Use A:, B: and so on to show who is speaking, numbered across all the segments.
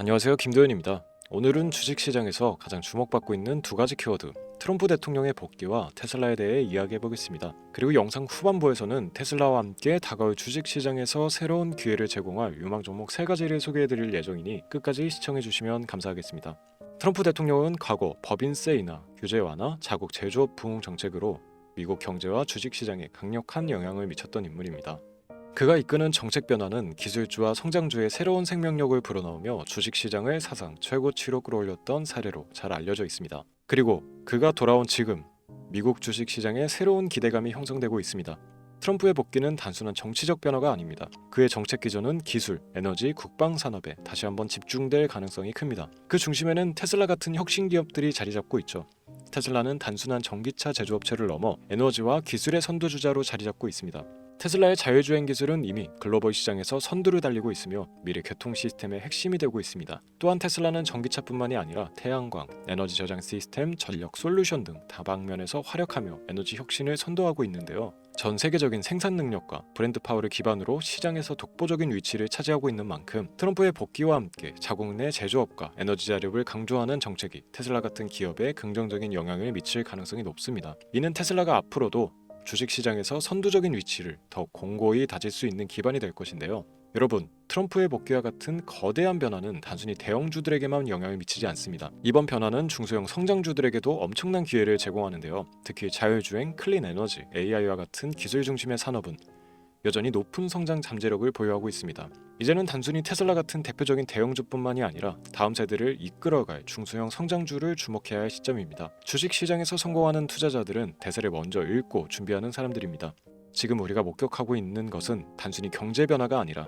A: 안녕하세요, 김도현입니다. 오늘은 주식시장에서 가장 주목받고 있는 두 가지 키워드, 트럼프 대통령의 복귀와 테슬라에 대해 이야기해보겠습니다. 그리고 영상 후반부에서는 테슬라와 함께 다가올 주식시장에서 새로운 기회를 제공할 유망 종목 세 가지를 소개해드릴 예정이니 끝까지 시청해주시면 감사하겠습니다. 트럼프 대통령은 과거 법인세 인하, 규제 완화, 자국 제조업 부흥 정책으로 미국 경제와 주식시장에 강력한 영향을 미쳤던 인물입니다. 그가 이끄는 정책 변화는 기술주와 성장주의 새로운 생명력을 불어넣으며 주식시장을 사상 최고치로 끌어올렸던 사례로 잘 알려져 있습니다. 그리고 그가 돌아온 지금 미국 주식시장에 새로운 기대감이 형성되고 있습니다. 트럼프의 복귀는 단순한 정치적 변화가 아닙니다. 그의 정책 기조는 기술, 에너지, 국방 산업에 다시 한번 집중될 가능성이 큽니다. 그 중심에는 테슬라 같은 혁신 기업들이 자리 잡고 있죠. 테슬라는 단순한 전기차 제조업체를 넘어 에너지와 기술의 선두주자로 자리 잡고 있습니다. 테슬라의 자율주행 기술은 이미 글로벌 시장에서 선두를 달리고 있으며 미래 교통 시스템의 핵심이 되고 있습니다. 또한 테슬라는 전기차뿐만이 아니라 태양광, 에너지 저장 시스템, 전력 솔루션 등 다방면에서 활약하며 에너지 혁신을 선도하고 있는데요. 전 세계적인 생산 능력과 브랜드 파워를 기반으로 시장에서 독보적인 위치를 차지하고 있는 만큼 트럼프의 복귀와 함께 자국 내 제조업과 에너지 자립을 강조하는 정책이 테슬라 같은 기업에 긍정적인 영향을 미칠 가능성이 높습니다. 이는 테슬라가 앞으로도 주식시장에서 선두적인 위치를 더 공고히 다질 수 있는 기반이 될 것인데요. 여러분, 트럼프의 복귀와 같은 거대한 변화는 단순히 대형주들에게만 영향을 미치지 않습니다. 이번 변화는 중소형 성장주들에게도 엄청난 기회를 제공하는데요. 특히 자율주행, 클린 에너지, AI와 같은 기술 중심의 산업은 여전히 높은 성장 잠재력을 보유하고 있습니다. 이제는 단순히 테슬라 같은 대표적인 대형주뿐만이 아니라 다음 세대를 이끌어갈 중소형 성장주를 주목해야 할 시점입니다. 주식시장에서 성공하는 투자자들은 대세를 먼저 읽고 준비하는 사람들입니다. 지금 우리가 목격하고 있는 것은 단순히 경제 변화가 아니라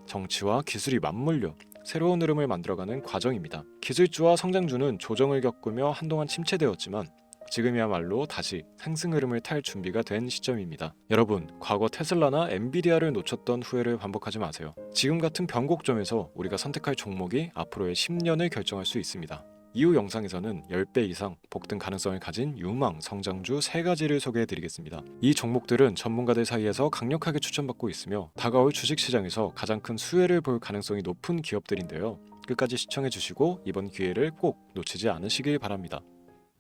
A: 정치와 기술이 맞물려 새로운 흐름을 만들어가는 과정입니다. 기술주와 성장주는 조정을 겪으며 한동안 침체되었지만 지금이야말로 다시 상승 흐름을 탈 준비가 된 시점입니다. 여러분, 과거 테슬라나 엔비디아를 놓쳤던 후회를 반복하지 마세요. 지금 같은 변곡점에서 우리가 선택할 종목이 앞으로의 10년을 결정할 수 있습니다. 이후 영상에서는 10배 이상 복등 가능성을 가진 유망 성장주 3가지를 소개해드리겠습니다. 이 종목들은 전문가들 사이에서 강력하게 추천받고 있으며 다가올 주식시장에서 가장 큰 수혜를 볼 가능성이 높은 기업들인데요. 끝까지 시청해주시고 이번 기회를 꼭 놓치지 않으시길 바랍니다.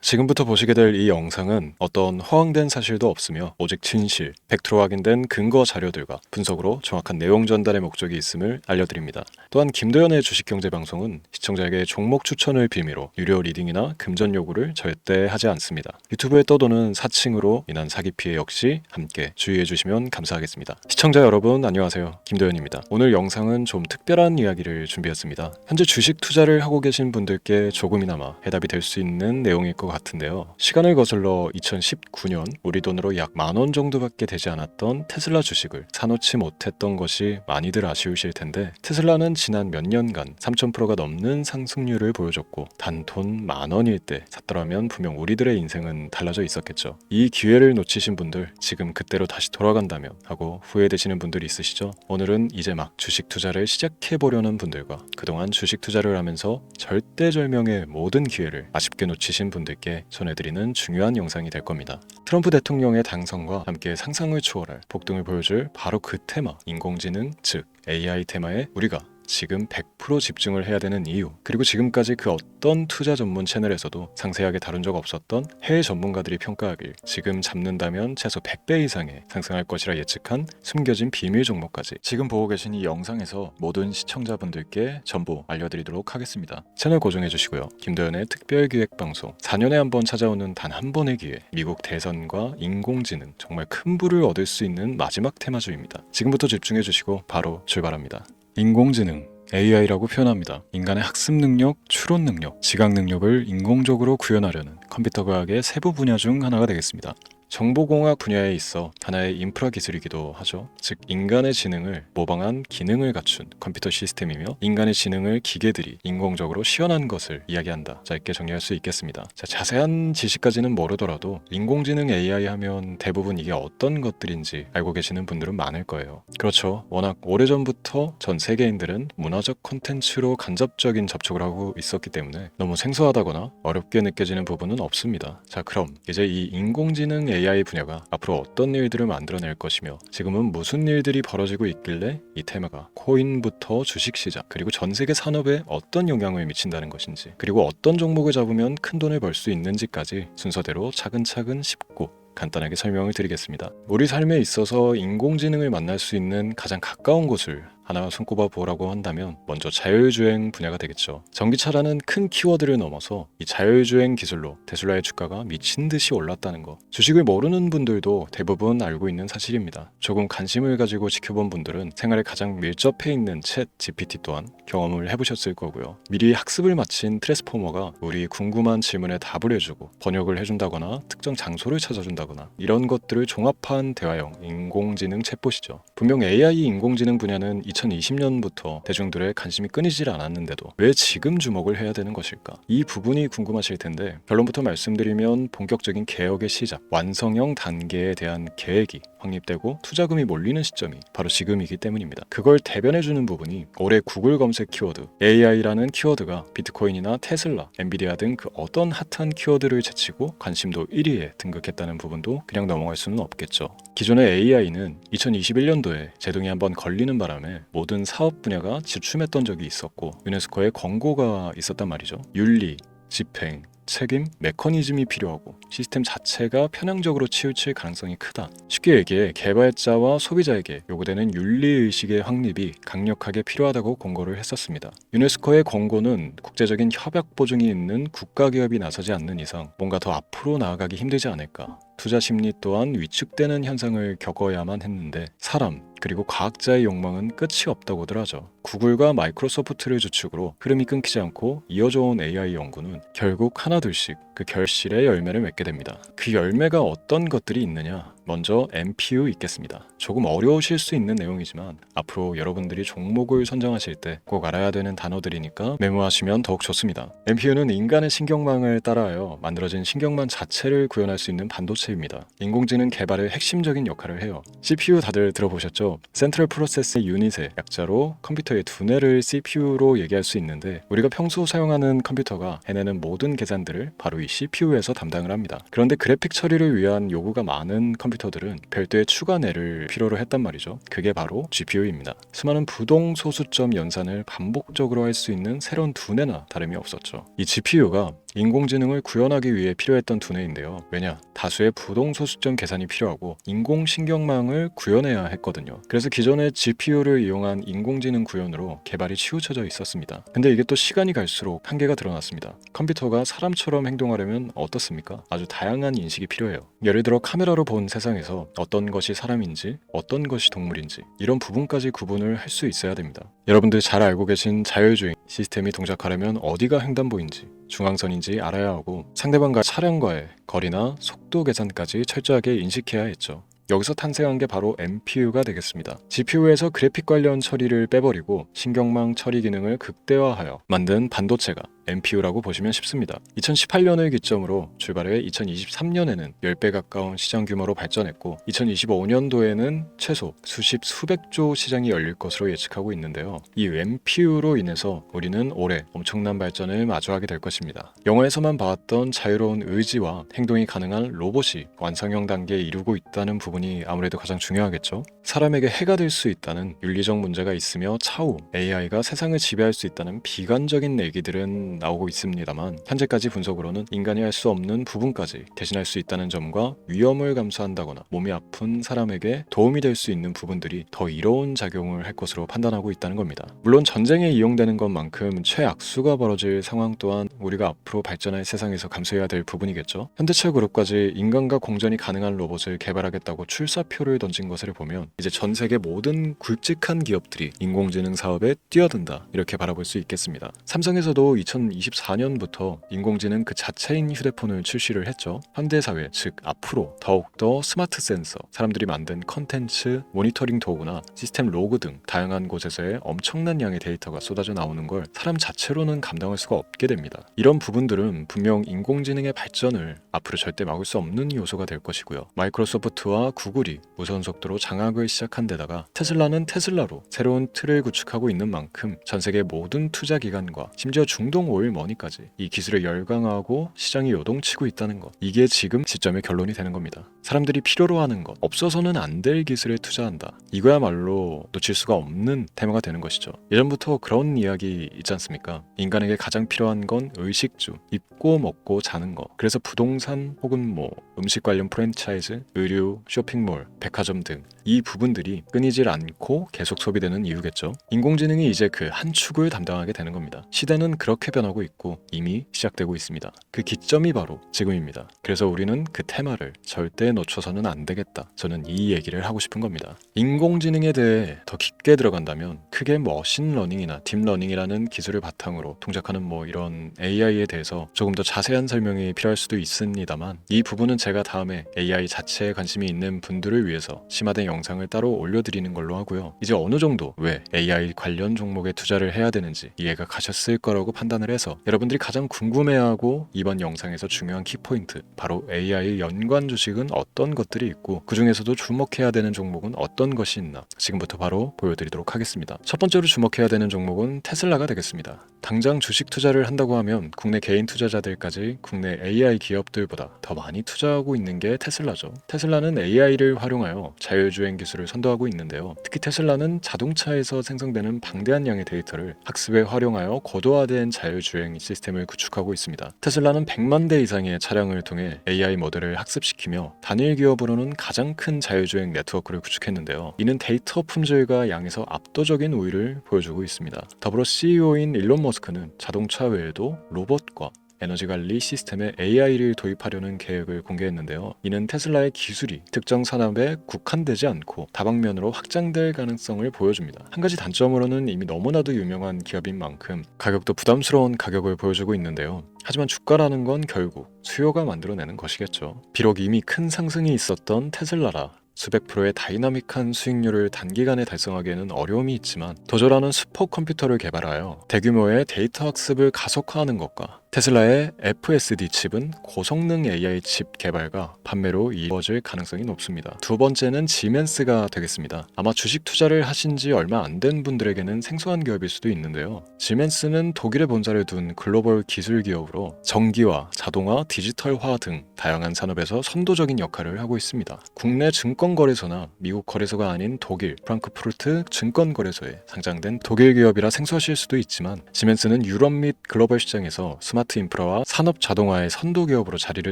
A: 지금부터 보시게 될 이 영상은 어떤 허황된 사실도 없으며 오직 진실, 팩트로 확인된 근거 자료들과 분석으로 정확한 내용 전달의 목적이 있음을 알려드립니다. 또한 김도현의 주식경제방송은 시청자에게 종목 추천을 빌미로 유료 리딩이나 금전 요구를 절대 하지 않습니다. 유튜브에 떠도는 사칭으로 인한 사기 피해 역시 함께 주의해 주시면 감사하겠습니다. 시청자 여러분 안녕하세요. 김도현입니다. 오늘 영상은 좀 특별한 이야기를 준비했습니다. 현재 주식 투자를 하고 계신 분들께 조금이나마 해답이 될 수 있는 내용일 것 같은데요. 시간을 거슬러 2019년 우리 돈으로 약 10,000원 정도밖에 되지 않았던 테슬라 주식을 사놓지 못했던 것이 많이들 아쉬우실 텐데, 테슬라는 지난 몇 년간 3000%가 넘는 상승률을 보여줬고 단 돈 10,000원일 때 샀더라면 분명 우리들의 인생은 달라져 있었겠죠. 이 기회를 놓치신 분들, 지금 그때로 다시 돌아간다면 하고 후회되시는 분들이 있으시죠? 오늘은 이제 막 주식 투자를 시작해보려는 분들과 그동안 주식 투자를 하면서 절대절명의 모든 기회를 아쉽게 놓치신 분들께 전해드리는 중요한 영상이 될 겁니다. 트럼프 대통령의 당선과 함께 상상을 초월할 폭등을 보여줄 바로 그 테마, 인공지능, 즉 AI 테마에 우리가 지금 100% 집중을 해야 되는 이유, 그리고 지금까지 그 어떤 투자 전문 채널에서도 상세하게 다룬 적 없었던 해외 전문가들이 평가하길 지금 잡는다면 최소 100배 이상의 상승할 것이라 예측한 숨겨진 비밀 종목까지 지금 보고 계신 이 영상에서 모든 시청자분들께 전부 알려드리도록 하겠습니다. 채널 고정해 주시고요. 김도현의 특별기획방송, 4년에 한 번 찾아오는 단 한 번의 기회, 미국 대선과 인공지능, 정말 큰 부를 얻을 수 있는 마지막 테마주입니다. 지금부터 집중해 주시고 바로 출발합니다. 인공지능, AI라고 표현합니다. 인간의 학습 능력, 추론 능력, 지각 능력을 인공적으로 구현하려는 컴퓨터 과학의 세부 분야 중 하나가 되겠습니다. 정보공학 분야에 있어 하나의 인프라 기술이기도 하죠. 즉 인간의 지능을 모방한 기능을 갖춘 컴퓨터 시스템이며, 인간의 지능을 기계들이 인공적으로 시연한 것을 이야기한다. 짧게 정리할 수 있겠습니다. 자, 자세한 지식까지는 모르더라도 인공지능 AI 하면 대부분 이게 어떤 것들인지 알고 계시는 분들은 많을 거예요. 그렇죠. 워낙 오래전부터 전 세계인들은 문화적 콘텐츠로 간접적인 접촉을 하고 있었기 때문에 너무 생소하다거나 어렵게 느껴지는 부분은 없습니다. 자, 그럼 이제 이 인공지능 AI 분야가 앞으로 어떤 일들을 만들어낼 것이며 지금은 무슨 일들이 벌어지고 있길래 이 테마가 코인부터 주식시장 그리고 전 세계 산업에 어떤 영향을 미친다는 것인지, 그리고 어떤 종목을 잡으면 큰 돈을 벌 수 있는지까지 순서대로 차근차근 짚고 간단하게 설명을 드리겠습니다. 우리 삶에 있어서 인공지능을 만날 수 있는 가장 가까운 곳을 하나 손꼽아 보라고 한다면 먼저 자율주행 분야가 되겠죠. 전기차라는 큰 키워드를 넘어서 이 자율주행 기술로 테슬라의 주가가 미친 듯이 올랐다는 거, 주식을 모르는 분들도 대부분 알고 있는 사실입니다. 조금 관심을 가지고 지켜본 분들은 생활에 가장 밀접해 있는 챗 GPT 또한 경험을 해보셨을 거고요. 미리 학습을 마친 트랜스포머가 우리 궁금한 질문에 답을 해주고 번역을 해준다거나 특정 장소를 찾아준다거나 이런 것들을 종합한 대화형 인공지능 챗봇이죠. 분명 AI 인공지능 분야는 2020년부터 대중들의 관심이 끊이질 않았는데도 왜 지금 주목을 해야 되는 것일까? 이 부분이 궁금하실 텐데, 결론부터 말씀드리면 본격적인 개혁의 시작, 완성형 단계에 대한 계획이 확립되고 투자금이 몰리는 시점이 바로 지금이기 때문입니다. 그걸 대변해주는 부분이 올해 구글 검색 키워드 AI라는 키워드가 비트코인이나 테슬라, 엔비디아 등 그 어떤 핫한 키워드를 제치고 관심도 1위에 등극했다는 부분도 그냥 넘어갈 수는 없겠죠. 기존의 AI는 2021년도에 제동이 한번 걸리는 바람에 모든 사업 분야가 주춤했던 적이 있었고 유네스코의 권고가 있었단 말이죠. 윤리, 집행, 책임, 메커니즘이 필요하고 시스템 자체가 편향적으로 치우칠 가능성이 크다. 쉽게 얘기해 개발자와 소비자에게 요구되는 윤리의식의 확립이 강력하게 필요하다고 권고를 했었습니다. 유네스코의 권고는 국제적인 협약 보증이 있는 국가기업이 나서지 않는 이상 뭔가 더 앞으로 나아가기 힘들지 않을까. 투자 심리 또한 위축되는 현상을 겪어야만 했는데 사람 그리고 과학자의 욕망은 끝이 없다고들 하죠. 구글과 마이크로소프트를 주축으로 흐름이 끊기지 않고 이어져온 AI 연구는 결국 하나둘씩 그 결실의 열매를 맺게 됩니다. 그 열매가 어떤 것들이 있느냐? 먼저 NPU 있겠습니다. 조금 어려우실 수 있는 내용이지만 앞으로 여러분들이 종목을 선정하실 때 꼭 알아야 되는 단어들이니까 메모하시면 더욱 좋습니다. NPU는 인간의 신경망을 따라하여 만들어진 신경망 자체를 구현할 수 있는 반도체입니다. 인공지능 개발의 핵심적인 역할을 해요. CPU 다들 들어보셨죠? 센트럴 프로세스 유닛의 약자로 컴퓨터의 두뇌를 CPU로 얘기할 수 있는데, 우리가 평소 사용하는 컴퓨터가 해내는 모든 계산들을 바로 이 CPU에서 담당을 합니다. 그런데 그래픽 처리를 위한 요구가 많은 컴퓨터들은 별도의 추가 뇌를 필요로 했단 말이죠. 그게 바로 GPU입니다. 수많은 부동 소수점 연산을 반복적으로 할 수 있는 새로운 두뇌나 다름이 없었죠. 이 GPU가 인공지능을 구현하기 위해 필요했던 두뇌인데요. 왜냐? 다수의 부동소수점 계산이 필요하고 인공신경망을 구현해야 했거든요. 그래서 기존의 GPU를 이용한 인공지능 구현으로 개발이 치우쳐져 있었습니다. 근데 이게 또 시간이 갈수록 한계가 드러났습니다. 컴퓨터가 사람처럼 행동하려면 어떻습니까? 아주 다양한 인식이 필요해요. 예를 들어 카메라로 본 세상에서 어떤 것이 사람인지 어떤 것이 동물인지 이런 부분까지 구분을 할 수 있어야 됩니다. 여러분들 잘 알고 계신 자율주행 시스템이 동작하려면 어디가 횡단보인지 중앙선인지 알아야 하고 상대방과 차량과의 거리나 속도 계산까지 철저하게 인식해야 했죠. 여기서 탄생한 게 바로 NPU가 되겠습니다. GPU에서 그래픽 관련 처리를 빼버리고 신경망 처리 기능을 극대화하여 만든 반도체가 NPU라고 보시면 쉽습니다. 2018년을 기점으로 출발해 2023년에는 10배 가까운 시장 규모로 발전했고 2025년도에는 최소 수백조 시장이 열릴 것으로 예측하고 있는데요. 이 NPU로 인해서 우리는 올해 엄청난 발전을 마주하게 될 것입니다. 영화에서만 봤던 자유로운 의지와 행동이 가능한 로봇이 완성형 단계에 이르고 있다는 부분이 아무래도 가장 중요하겠죠. 사람에게 해가 될 수 있다는 윤리적 문제가 있으며 차후 AI가 세상을 지배할 수 있다는 비관적인 얘기들은 나오고 있습니다만 현재까지 분석으로는 인간이 할 수 없는 부분까지 대신할 수 있다는 점과 위험을 감수한다거나 몸이 아픈 사람에게 도움이 될 수 있는 부분들이 더 이로운 작용을 할 것으로 판단하고 있다는 겁니다. 물론 전쟁에 이용되는 것만큼 최악수가 벌어질 상황 또한 우리가 앞으로 발전할 세상에서 감수해야 될 부분이겠죠. 현대차 그룹까지 인간과 공전이 가능한 로봇을 개발하겠다고 출사표를 던진 것을 보면 이제 전 세계 모든 굵직한 기업들이 인공지능 사업에 뛰어든다 이렇게 바라볼 수 있겠습니다. 삼성에서도 2024년부터 인공지능 그 자체인 휴대폰을 출시를 했죠. 현대사회 즉 앞으로 더욱더 스마트 센서, 사람들이 만든 컨텐츠, 모니터링 도구나 시스템 로그 등 다양한 곳에서의 엄청난 양의 데이터가 쏟아져 나오는 걸 사람 자체로는 감당할 수가 없게 됩니다. 이런 부분들은 분명 인공지능의 발전을 앞으로 절대 막을 수 없는 요소가 될 것이고요. 마이크로소프트와 구글이 무선 속도로 장악을 시작한 데다가 테슬라는 테슬라로 새로운 틀을 구축하고 있는 만큼 전 세계 모든 투자 기관과 심지어 중동 오일 머니까지 이 기술에 열광하고 시장이 요동치고 있다는 것, 이게 지금 시점의 결론이 되는 겁니다. 사람들이 필요로 하는 것, 없어서는 안 될 기술에 투자한다. 이거야말로 놓칠 수가 없는 테마가 되는 것이죠. 예전부터 그런 이야기 있지 않습니까? 인간에게 가장 필요한 건 의식주, 입고 먹고 자는 것. 그래서 부동산 혹은 음식 관련 프랜차이즈, 의류, 쇼핑몰, 백화점 등 이 부분들이 끊이질 않고 계속 소비되는 이유겠죠. 인공지능이 이제 그 한 축을 담당하게 되는 겁니다. 시대는 그렇게 변하고 있고 이미 시작되고 있습니다. 그 기점이 바로 지금입니다. 그래서 우리는 그 테마를 절대 놓쳐서는 안 되겠다. 저는 이 얘기를 하고 싶은 겁니다. 인공지능에 대해 더 깊게 들어간다면 크게 머신러닝이나 딥러닝이라는 기술을 바탕으로 동작하는 이런 AI에 대해서 조금 더 자세한 설명이 필요할 수도 있습니다만, 이 부분은 제가 다음에 AI 자체에 관심이 있는 분들을 위해서 심화된 영상을 따로 올려드리는 걸로 하고요. 이제 어느 정도 왜 AI 관련 종목에 투자를 해야 되는지 이해가 가셨을 거라고 판단을 해서 여러분들이 가장 궁금해하고 이번 영상에서 중요한 키포인트, 바로 AI 연관 주식은 어떤 것들이 있고 그 중에서도 주목해야 되는 종목은 어떤 것이 있나 지금부터 바로 보여드리도록 하겠습니다. 첫 번째로 주목해야 되는 종목은 테슬라가 되겠습니다. 당장 주식 투자를 한다고 하면 국내 개인 투자자들까지 국내 AI 기업들보다 더 많이 투자하고 있는 게 테슬라죠. 테슬라는 AI를 활용하여 자율주행 기술을 선도하고 있는데요. 특히 테슬라는 자동차에서 생성되는 방대한 양의 데이터를 학습에 활용하여 고도화된 자율주행 시스템을 구축하고 있습니다. 테슬라는 100만 대 이상의 차량을 통해 AI 모델을 학습시키며 단일 기업으로는 가장 큰 자율주행 네트워크를 구축했는데요. 이는 데이터 품질과 양에서 압도적인 우위를 보여주고 있습니다. 더불어 CEO인 일론 머스크는 자동차 외에도 로봇과 에너지 관리 시스템에 AI를 도입하려는 계획을 공개했는데요. 이는 테슬라의 기술이 특정 산업에 국한되지 않고 다방면으로 확장될 가능성을 보여줍니다. 한 가지 단점으로는 이미 너무나도 유명한 기업인 만큼 가격도 부담스러운 가격을 보여주고 있는데요. 하지만 주가라는 건 결국 수요가 만들어내는 것이겠죠. 비록 이미 큰 상승이 있었던 테슬라라 수백 프로의 다이나믹한 수익률을 단기간에 달성하기에는 어려움이 있지만 도저라는 슈퍼컴퓨터를 개발하여 대규모의 데이터 학습을 가속화하는 것과 테슬라의 FSD 칩은 고성능 AI 칩 개발과 판매로 이루어질 가능성이 높습니다. 두 번째는 지멘스가 되겠습니다. 아마 주식 투자를 하신 지 얼마 안 된 분들에게는 생소한 기업일 수도 있는데요. 지멘스는 독일에 본사를 둔 글로벌 기술 기업으로 전기와 자동화, 디지털화 등 다양한 산업에서 선도적인 역할을 하고 있습니다. 국내 증권거래소나 미국 거래소가 아닌 독일 프랑크푸르트 증권거래소에 상장된 독일 기업이라 생소하실 수도 있지만, 지멘스는 유럽 및 글로벌 시장에서 스마트 인프라와 산업 자동화의 선도 기업으로 자리를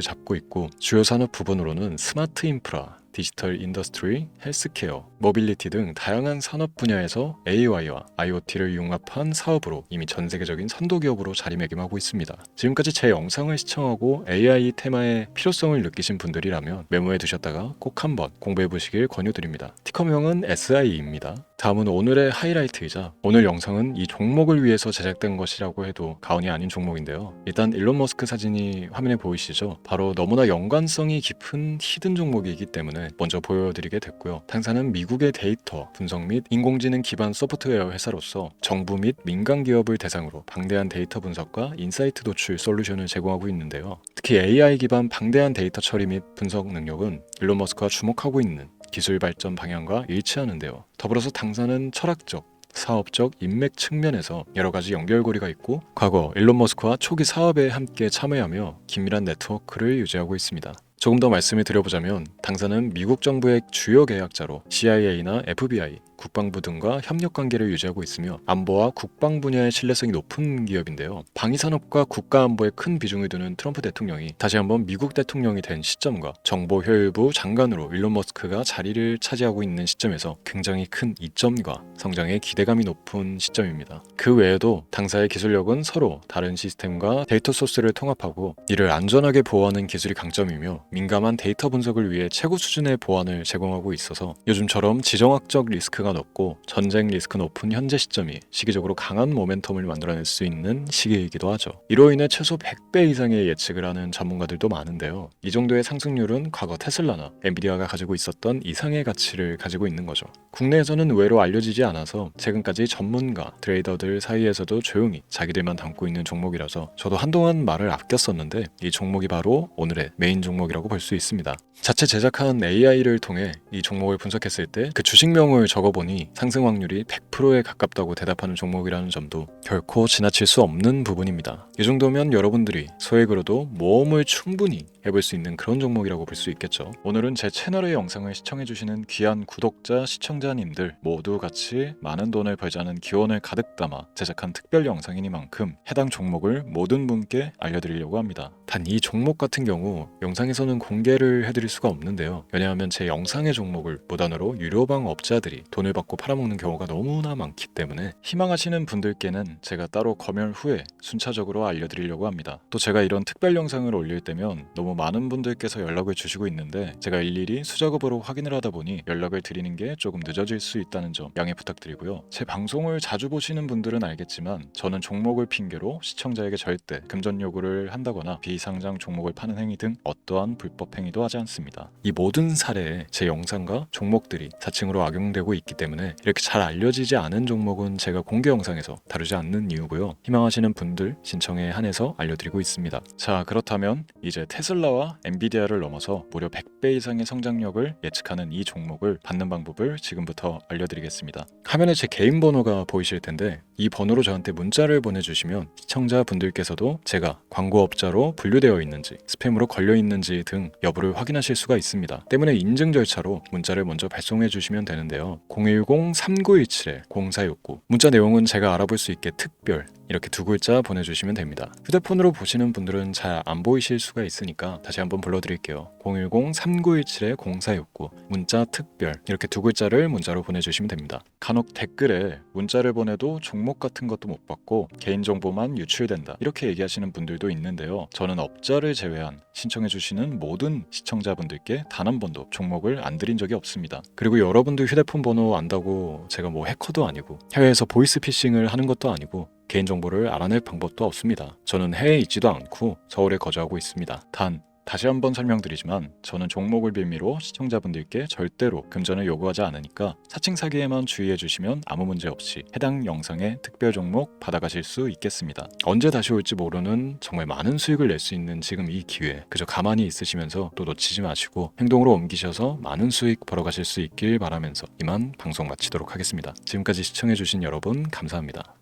A: 잡고 있고, 주요 산업 부분으로는 스마트 인프라, 디지털 인더스트리, 헬스케어, 모빌리티 등 다양한 산업 분야에서 AI와 IoT를 융합한 사업으로 이미 전 세계적인 선도 기업으로 자리매김하고 있습니다. 지금까지 제 영상을 시청하고 AI 테마의 필요성을 느끼신 분들이라면 메모해 두셨다가 꼭 한번 공부해 보시길 권유드립니다. 티커명은 SI입니다. 다음은 오늘의 하이라이트이자 오늘 영상은 이 종목을 위해서 제작된 것이라고 해도 과언이 아닌 종목인데요. 일단 일론 머스크 사진이 화면에 보이시죠? 바로 너무나 연관성이 깊은 히든 종목이기 때문에 먼저 보여드리게 됐고요. 당사는 미국의 데이터 분석 및 인공지능 기반 소프트웨어 회사로서 정부 및 민간 기업을 대상으로 방대한 데이터 분석과 인사이트 도출 솔루션을 제공하고 있는데요. 특히 AI 기반 방대한 데이터 처리 및 분석 능력은 일론 머스크가 주목하고 있는 기술 발전 방향과 일치하는데요. 더불어서 당사는 철학적, 사업적 인맥 측면에서 여러 가지 연결고리가 있고, 과거 일론 머스크와 초기 사업에 함께 참여하며 긴밀한 네트워크를 유지하고 있습니다. 조금 더 말씀을 드려보자면 당사는 미국 정부의 주요 계약자로 CIA나 FBI, 국방부 등과 협력 관계를 유지하고 있으며 안보와 국방 분야의 신뢰성이 높은 기업인데요. 방위산업과 국가안보에 큰 비중을 두는 트럼프 대통령이 다시 한번 미국 대통령이 된 시점과 정보효율부 장관으로 일론 머스크가 자리를 차지하고 있는 시점에서 굉장히 큰 이점과 성장에 기대감이 높은 시점입니다. 그 외에도 당사의 기술력은 서로 다른 시스템과 데이터 소스를 통합하고 이를 안전하게 보호하는 기술이 강점이며, 민감한 데이터 분석을 위해 최고 수준의 보안을 제공하고 있어서 요즘처럼 지정학적 리스크가 높고 전쟁 리스크 높은 현재 시점이 시기적으로 강한 모멘텀을 만들어낼 수 있는 시기이기도 하죠. 이로 인해 최소 100배 이상의 예측을 하는 전문가들도 많은데요. 이 정도의 상승률은 과거 테슬라나 엔비디아가 가지고 있었던 이상의 가치를 가지고 있는 거죠. 국내에서는 의외로 알려지지 않아서 최근까지 전문가, 트레이더들 사이에서도 조용히 자기들만 담고 있는 종목이라서 저도 한동안 말을 아꼈었는데 이 종목이 바로 오늘의 메인 종목이라고 볼 수 있습니다. 자체 제작한 AI를 통해 이 종목을 분석했을 때 그 주식명을 적어보니 보니 상승 확률이 100%에 가깝다고 대답하는 종목이라는 점도 결코 지나칠 수 없는 부분입니다. 이 정도면 여러분들이 소액으로도 모험을 충분히 해볼 수 있는 그런 종목이라고 볼 수 있겠죠. 오늘은 제 채널의 영상을 시청해주시는 귀한 구독자, 시청자님들 모두 같이 많은 돈을 벌자는 기원을 가득 담아 제작한 특별 영상이니만큼 해당 종목을 모든 분께 알려드리려고 합니다. 단 이 종목 같은 경우 영상에서는 공개를 해드릴 수가 없는데요. 왜냐하면 제 영상의 종목을 무단으로 유료방 업자들이 돈을 받고 팔아먹는 경우가 너무나 많기 때문에 희망하시는 분들께는 제가 따로 검열 후에 순차적으로 알려드리려고 합니다. 또 제가 이런 특별 영상을 올릴 때면 너무 많은 분들께서 연락을 주시고 있는데 제가 일일이 수작업으로 확인을 하다 보니 연락을 드리는 게 조금 늦어질 수 있다는 점 양해 부탁드리고요. 제 방송을 자주 보시는 분들은 알겠지만 저는 종목을 핑계로 시청자에게 절대 금전 요구를 한다거나 비상장 종목을 파는 행위 등 어떠한 불법 행위도 하지 않습니다. 이 모든 사례에 제 영상과 종목들이 자칭으로 악용되고 있기 때문에 이렇게 잘 알려지지 않은 종목은 제가 공개 영상에서 다루지 않는 이유고요. 희망하시는 분들 신청에 한해서 알려드리고 있습니다. 자, 그렇다면 이제 테슬라와 엔비디아를 넘어서 무려 100배 이상의 성장력을 예측하는 이 종목을 받는 방법을 지금부터 알려드리겠습니다. 화면에 제 개인 번호가 보이실 텐데 이 번호로 저한테 문자를 보내주시면 시청자분들께서도 제가 광고업자로 분류되어 있는지 스팸으로 걸려 있는지 등 여부를 확인하실 수가 있습니다. 때문에 인증 절차로 문자를 먼저 발송해 주시면 되는데요. 010-3917-0469 문자 내용은 제가 알아볼 수 있게 특별 이렇게 두 글자 보내주시면 됩니다. 휴대폰으로 보시는 분들은 잘 안 보이실 수가 있으니까 다시 한번 불러드릴게요. 010-3917-0469 문자 특별 이렇게 두 글자를 문자로 보내주시면 됩니다. 간혹 댓글에 문자를 보내도 종목 같은 것도 못 받고 개인정보만 유출된다 이렇게 얘기하시는 분들도 있는데요. 저는 업자를 제외한 신청해주시는 모든 시청자분들께 단 한 번도 종목을 안 드린 적이 없습니다. 그리고 여러분들 휴대폰 번호 안다고 제가 뭐 해커도 아니고 해외에서 보이스피싱을 하는 것도 아니고 개인정보를 알아낼 방법도 없습니다. 저는 해외에 있지도 않고 서울에 거주하고 있습니다. 다시 한번 설명드리지만 저는 종목을 빌미로 시청자분들께 절대로 금전을 요구하지 않으니까 사칭 사기에만 주의해 주시면 아무 문제 없이 해당 영상의 특별 종목 받아가실 수 있겠습니다. 언제 다시 올지 모르는 정말 많은 수익을 낼 수 있는 지금 이 기회 그저 가만히 있으시면서 또 놓치지 마시고 행동으로 옮기셔서 많은 수익 벌어가실 수 있길 바라면서 이만 방송 마치도록 하겠습니다. 지금까지 시청해 주신 여러분 감사합니다.